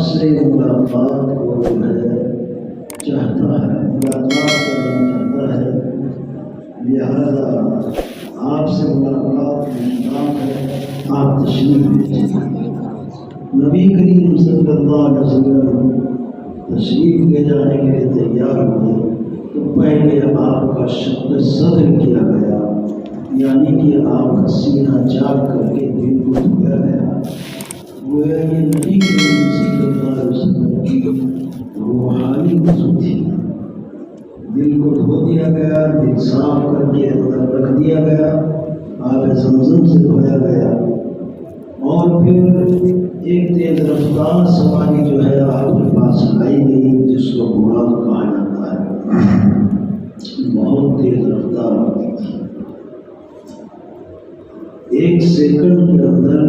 سے ملاقات کو جو ہے چاہتا ہے، ملاقات کرنا چاہتا ہے، لہذا آپ سے ملاقات ہے، آپ تشریف لیجیے۔ نبی کریم صلی اللہ علیہ وسلم تشریف لے جانے کے لیے تیار ہوئے تو پہلے آپ کا شق صدر کیا گیا، یعنی کہ آپ کا سینہ چاک کر کے دل کو دھویا گیا۔ گویا یہ نبی کریم صلی اللہ علیہ وسلم کی روحانی وضو تھی۔ دل کو دھو دیا گیا، دل صاف کر کے اندر رکھ دیا گیا، آب زمزم سے دھویا گیا، اور پھر ایک تیز رفتار سواری جو ہے آپ کے پاس لائی گئی، جس کو براق کہا جاتا ہے، بہت تیز رفتار ہوتی تھی۔ 1 سیکنڈ کے اندر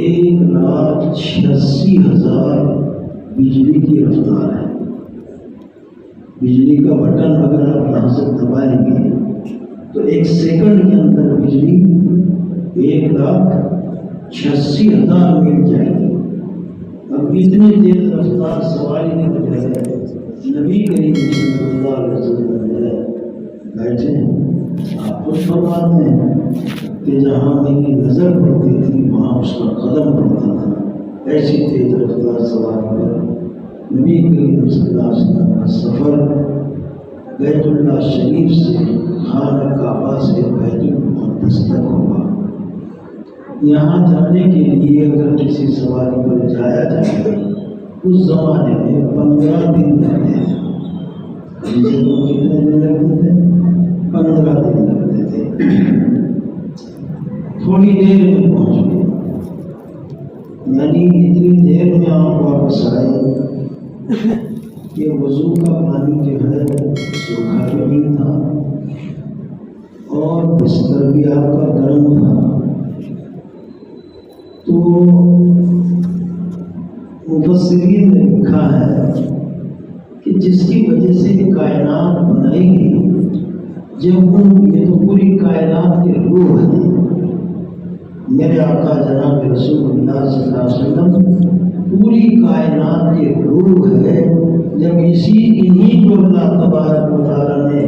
1,86,000 بجلی کی رفتار ہے۔ بجلی کا بٹن اگر آپ یہاں سے دبائیں گے تو 1 سیکنڈ کے اندر بجلی 1,86,000 میل جائے گی۔ اب اتنی تیز رفتار سواری نے جو ہے نبی کریم صلی اللہ علیہ وسلم جو ہے بیٹھے، آپ خود فرماتے ہیں کہ جہاں میری نظر پڑتی تھی وہاں اس کا قدم پڑتا تھا۔ ایسی تیز رفتار سواری پر نبی کریم صلی اللہ علیہ وسلم کا سفر بیت اللہ شریف سے خانہ کعبہ سے بیت المقدس تک ہوا۔ یہاں جانے کے لیے اگر کسی سواری پر جایا جائے اس زمانے میں 15 دن لگتے تھے۔ کتنے دن لگتے تھے؟ 15 دن لگتے تھے۔ تھوڑی دیر میں پہنچ گئے، یعنی اتنی دیر میں آپ واپس آئے کہ وضو کا پانی جو ہے سوکھا بھی نہیں تھا اور بستر بھی آپ کا گرم تھا۔ تو مفسرین نے لکھا ہے کہ جس کی وجہ سے کائنات بنائی گئی، جب یہ تو پوری کائنات کی روح ہے، میرے آقا جناب رسول اللہ صلی اللہ علیہ وسلم پوری کائنات کی روح ہے۔ جب انہی کو اللہ تبارک و تعالیٰ نے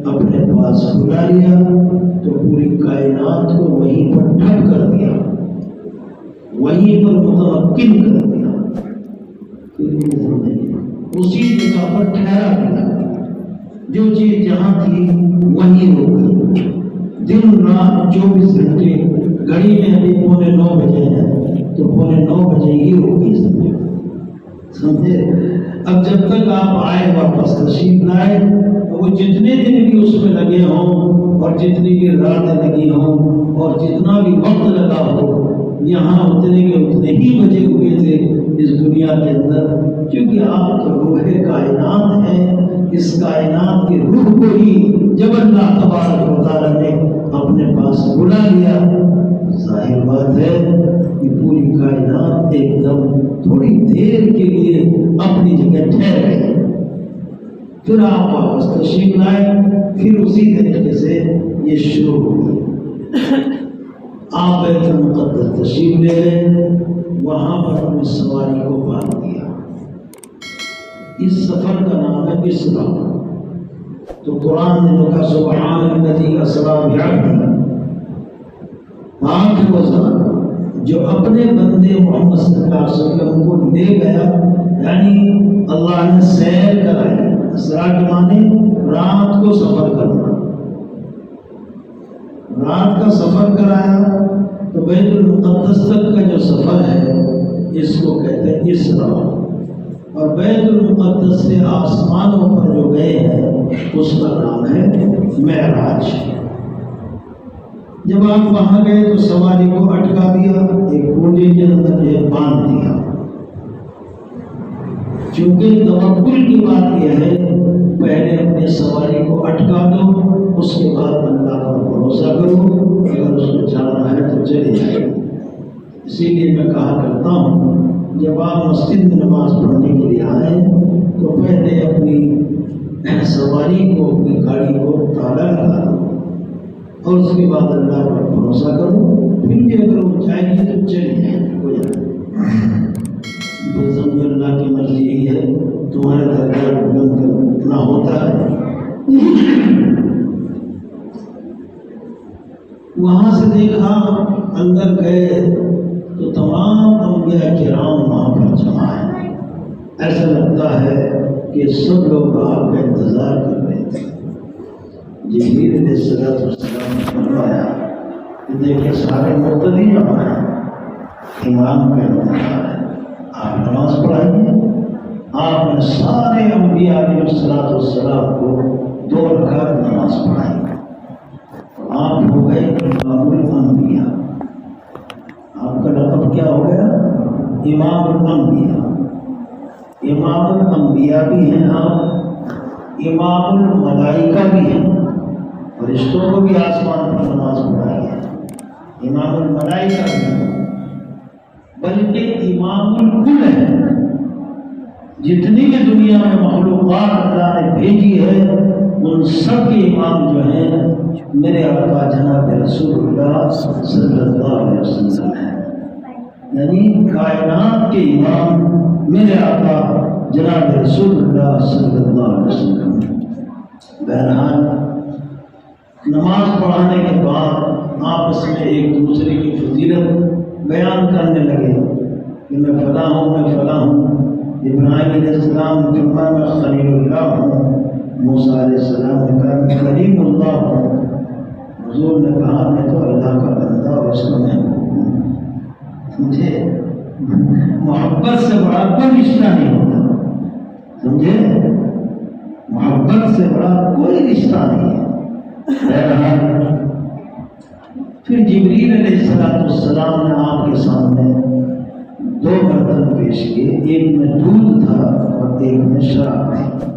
اپنے پاس بلا لیا تو پوری کائنات کو وہیں پر ٹھپ کر دیا، وہیں پر متمکن کر دیا، اسی جگہ پر ٹھہرا دیا۔ جو چیز جہاں تھی وہیں ہو گئی۔ دن رات 24 گھنٹے، گھڑی میں ابھی 9:15 بجے ہیں تو 9:15 بجے ہی ہوگی، سمجھے؟ اب جب تک آپ آئے واپس تشریف لائے، وہ جتنے دن بھی اس میں لگے ہوں اور جتنی بھی راتیں لگی ہوں اور جتنا بھی وقت لگا ہو، یہاں اتنے کے اتنے ہی بجے ہوئے تھے اس دنیا کے اندر، کیونکہ آپ تو روح کائنات ہیں۔ اس کائنات کی روح کو ہی جب اللہ تبارک و تعالیٰ نے اپنے پاس بلا لیا، ظاہر بات ہے کہ پوری کائنات ایک دم تھوڑی دیر کے لیے اپنی جگہ ٹھہر گئی۔ پھر آپ واپس تشریف لائے، پھر اسی طریقے سے یہ شروع ہوئی۔ آپ بیت المقدس تشریف لے گئے، وہاں پر اپنی سواری کو باندھ دیا۔ اس سفر کا نام ہے اسرا۔ تو قرآن نے لکھا سبحان الذی اسری بعبدہ، پاک وہ ذات جو اپنے بندے محمد صلی اللہ علیہ وسلم کو لے گیا، یعنی اللہ نے سیر کرائی۔ اسرا کے معنی رات کو سفر کرنا، رات کا سفر کرایا۔ تو بیت المقدس تک کا جو سفر ہے اس کو کہتے ہیں اسرا، اور بیت المقدس سے آسمانوں پر جو گئے ہیں اس کا نام ہے معراج۔ جب آپ وہاں گئے تو سواری کو اٹکا دیا، ایک کوٹے کے اندر یہ باندھ دیا۔ چونکہ توکل کی بات یہ ہے، پہلے اپنے سواری کو اٹکا دو، اس کے بعد اللہ پر بھروسہ کرو، اگر اس کو جانا ہے تو چلے جائے۔ اسی لیے میں کہا کرتا ہوں، جب آپ مسجد میں نماز پڑھنے کے لیے آئیں تو پہلے اپنی سواری کو، اپنی گاڑی کو تالا لگا دو، اور اس کے بعد اللہ پر بھروسہ کرو، پھر بھی اگر وہ جائے گی تو چلی جائے گی، ہوتا ہے۔ وہاں سے دیکھا، اندر گئے تو تمام انبیاء کرام وہاں پر جمع ہیں۔ ایسا لگتا ہے کہ سب لوگ آپ کا انتظار کر رہے تھے۔ جبریل علیہ السلام نے فرمایا کہ دیکھیں سارے مقتدی جمع ہیں، امام کا انتظار ہے، آپ نماز پڑھائیے۔ آپ نے سارے انبیاء علیہ السلام کو 2 رکعت نماز پڑھائی۔ آپ ہو گئے امام الانبیاء۔ آپ کا لقب کیا ہو گیا؟ امام الانبیاء۔ امام الانبیاء بھی ہیں آپ، امام الملائکہ بھی ہیں، فرشتوں کو بھی آسمان پر نماز پڑھائی ہے، امام الملائکہ بھی ہیں، بلکہ امام الکل ہے۔ جتنی بھی دنیا میں مخلوقات اللہ نے بھیجی ہے ان سب کے امام جو ہیں میرے آقا جناب رسول اللہ صلی اللہ علیہ وسلم ہیں۔ یعنی کائنات کے امام میرے آقا جناب رسول اللہ صلی اللہ علیہ وسلم۔ بہرحال نماز پڑھانے کے بعد آپس میں ایک دوسرے کی فضیلت بیان کرنے لگے کہ میں فلاں ہوں، میں فلاں ہوں۔ ابراہیم علیہ السلام نے فرمایا میں خلیل اللہ ہوں، موسیٰ علیہ السلام نے کہا میں کلیم اللہ ہوں، حضور نے کہا میں تو اللہ کا بندہ اور اس کو میں ہوں۔ سمجھے؟ محبت سے بڑا کوئی رشتہ نہیں ہوتا، سمجھے؟ محبت سے بڑا کوئی رشتہ نہیں ہے۔ بہرحال پھر جبریل علیہ السلام نے آپ کے سامنے 2 برتن پیش کیے، ایک میں دودھ تھا اور ایک میں شراب تھی،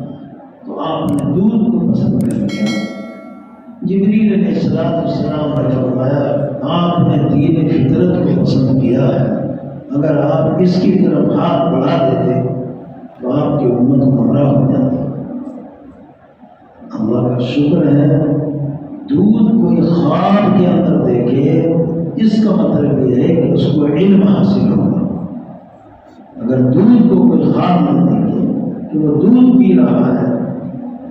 تو آپ نے دودھ کو پسند کر لیا۔ جبریل علیہ السلام نے فرمایا آپ نے دین فطرت کو پسند کیا ہے، اگر آپ اس کی طرف ہاتھ بڑھا دیتے تو آپ کی امت گمراہ ہو جاتی۔ اللہ کا شکر ہے دودھ کوئی خواب کے اندر دیکھے، اس کا مطلب یہ ہے کہ اس کو علم حاصل ہوگا۔ اگر دودھ کو کوئی خواب نہ دیکھے کہ وہ دودھ پی رہا ہے،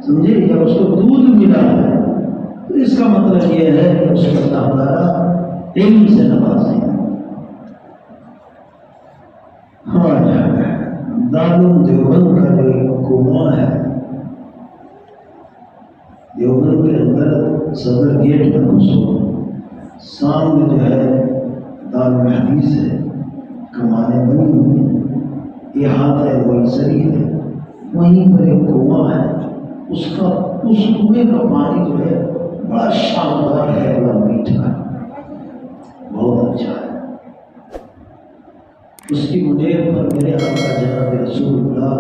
سمجھے، یا اس کو دودھ ملا ہے، تو اس کا مطلب یہ ہے کہ اس کو اللہ تعالیٰ علم سے نوازے۔ ہمارے دارالعلوم دیوبند کا جو ایک کنواں ہے، دیوبند کے اندر صدر گیٹ پر گھسو، سامنے جو ہے دارالحدیث ہے، کمانیں بنی ہوئی ہیں، احاطہ ملسری ہے، وہیں پر ایک کنواں ہے، اس کنویں کا پانی جو ہے بڑا شاندار ہے، بڑا میٹھا ہے، بہت اچھا ہے۔ اس کی منڈیر پر میرے آقا جناب رسول اللہ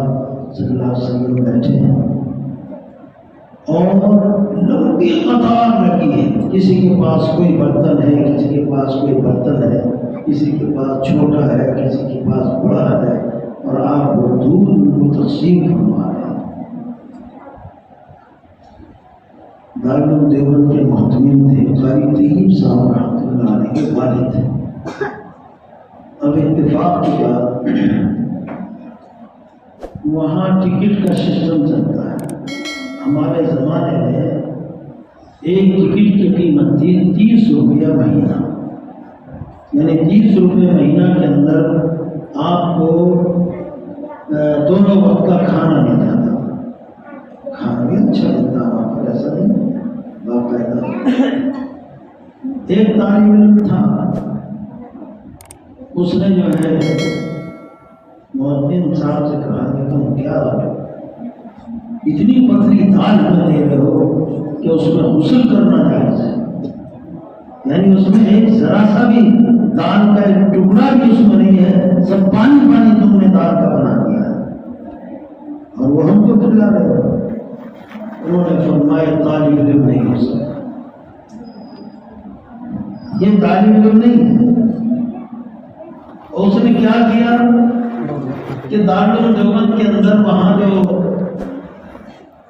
صلی اللہ علیہ وسلم بیٹھے ہیں اور لمبی قطار لگی ہے، کسی کے پاس کوئی برتن ہے، کسی کے پاس کوئی برتن ہے، کسی کے پاس چھوٹا ہے، کسی کے پاس بڑا ہے، اور آپ وہ دودھ کو تقسیم فرما رہے ہیں۔ دارالعلوم دیوبند کے محتمین تھے قاری طیب صاحب رحمۃ اللہ علیہ کے والد تھے۔ اب اتفاق کیا وہاں ٹکٹ کا سسٹم چلتا ہے۔ ہمارے زمانے میں ایک ٹکٹ کی قیمت تھی 30 روپیہ مہینہ، یعنی 30 روپے مہینہ کے اندر آپ کو 2 وقت کا کھانا مل جاتا، کھانا بھی اچھا ملتا وہاں پر، ایسا نہیں باقاعدہ۔ ایک طالب علم تھا، اس نے جو ہے مؤذن صاحب سے کہا کہ تم کیا اتنی پتلی دال میں دے رہے ہو کہ اس میں غسل کرنا جائز ہے، یعنی اس میں ایک ذرا سا بھی دال کا ایک ٹکڑا بھی اس میں نہیں ہے، سب پانی پانی تم نے دال کا بنا دیا ہے اور وہ ہم کو کھلا رہے ہو۔ انہوں نے فرمایا طالب علم نہیں ہو سکتا، یہ طالب علم نہیں ہے۔ اور اس نے کیا کیا کہ دارالعلوم دیوبند کے اندر وہاں جو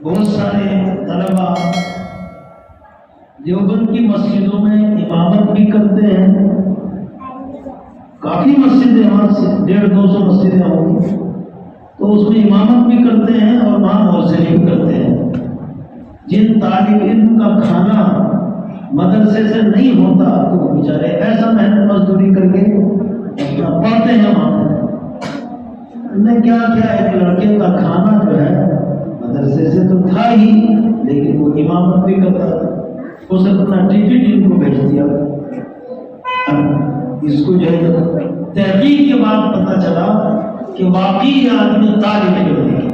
بہت سارے طلباء دیوبند کی مسجدوں میں امامت بھی کرتے ہیں، کافی مسجدیں وہاں سے 150-200 مسجدیں ہوں گی، تو اس میں امامت بھی کرتے ہیں اور وہاں مؤذنی بھی کرتے ہیں۔ جن طالب علم کا کھانا مدرسے سے نہیں ہوتا تو وہ بیچارے ایسا محنت مزدوری کر کے اپنا پڑھتے ہیں وہاں نے کیا کیا ایک لڑکے کا کھانا جو ہے مدرسے سے تو تھا ہی لیکن وہ امامت بھی کرتا تھا، اس نے اپنا ٹکٹ ان کو بھیج دیا۔ اس کو جو ہے تحقیق کے بعد پتہ چلا کہ واقعی یہ آدمی طالب علم ہے۔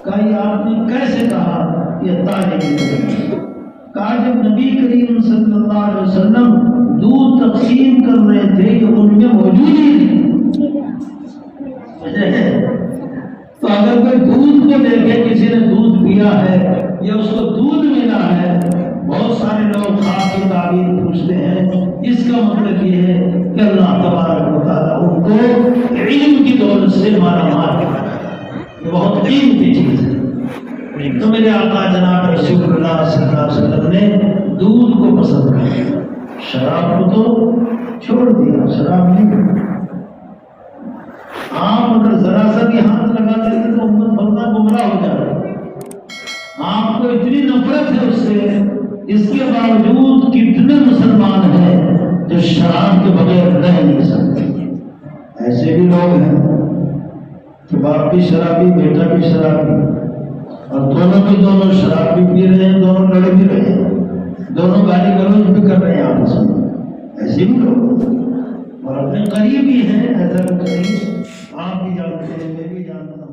کہا یہ آپ نے کیسے کہا یہ طالب علم ہے؟ کہا جب نبی کریم صلی اللہ علیہ وسلم دودھ تقسیم کر رہے تھے کہ ان میں موجود ہی نہیں، تو اگر کوئی دودھ کو دیکھے کسی نے دودھ پیا ہے یا اس کو دودھ ملا ہے، بہت سارے لوگ خواب کی تعبیر پوچھتے ہیں، اس کا مطلب یہ ہے کہ اللہ تبارک و تعالیٰ ان کو علم کی دولت سے مالا مال کرتا ہے، یہ بہت قیمتی چیز ہے۔ تو میرے آقا جناب رسول اللہ صلی اللہ علیہ وسلم نے دودھ کو پسند کیا، شراب کو تو چھوڑ دیا، شراب نہیں۔ آپ اگر ذرا سا بھی ہاتھ لگا دیں تو امت بندہ گمراہ ہو جائے۔ آپ کو اتنی نفرت ہے اس سے، اس کے باوجود کتنے مسلمان ہیں جو شراب کے بغیر رہ نہیں سکتے۔ ایسے بھی لوگ ہیں کہ باپ بھی شرابی، بیٹا بھی شرابی، اور دونوں شراب بھی پی رہے ہیں، دونوں لڑ بھی رہے ہیں، دونوں گالی گلوچ بھی کر رہے ہیں آپس میں۔ ایسے بھی لوگ اور اپنے قریب ہی ہیں، ایسا کچھ نہیں، آپ بھی جانتے ہیں، میں بھی جانتا ہوں۔